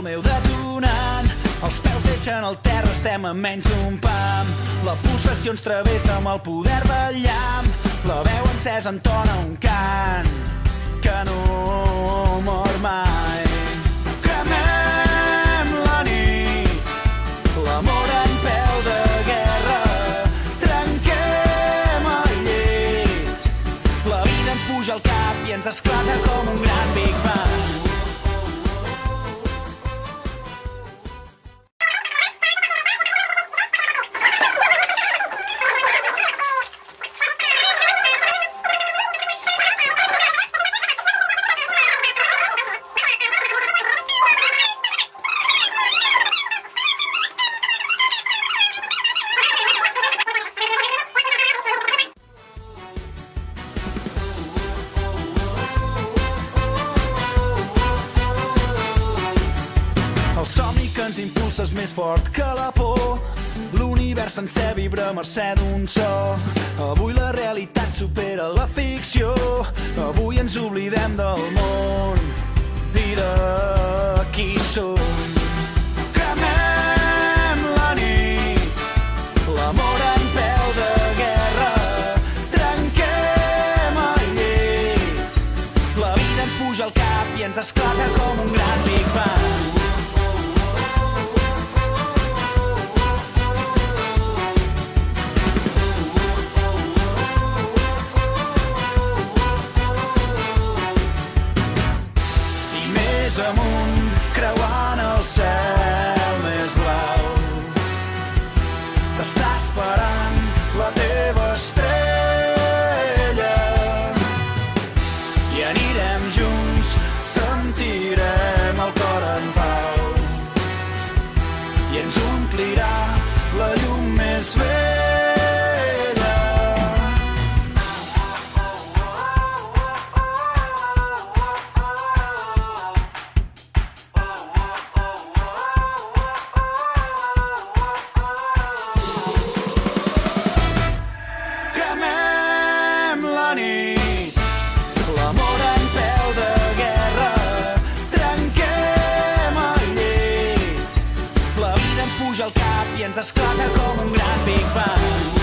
meu detonant. Els peus deixen el terra, estem a menys d'un pam. La pulsació ens travessa amb el poder del llamp. La veu encesa entona un cant que no mor mai. Cremem la nit, l'amor en peu de guerra. Trenquem el llit, la vida ens puja al cap i ens esclata com un gran Big Bang. El somni que ens impulsa és més fort que la por. L'univers sencer vibra a mercè d'un so. Avui la realitat supera la ficció. Avui ens oblidem del món i de qui som. Cremem la nit, l'amor en peu de guerra. Trenquem el llit, la vida ens puja al cap i ens esclata com un gran Big Bang. Amunt, creuant el cel més blau, t'està esperant la teva estrella i anirem junts, sentirem el cor en pau i ens omplirà la llum més vella. L'amor en peu de guerra, trenquem el llit, la vida ens puja al cap i ens esclata com un gran Big Bang.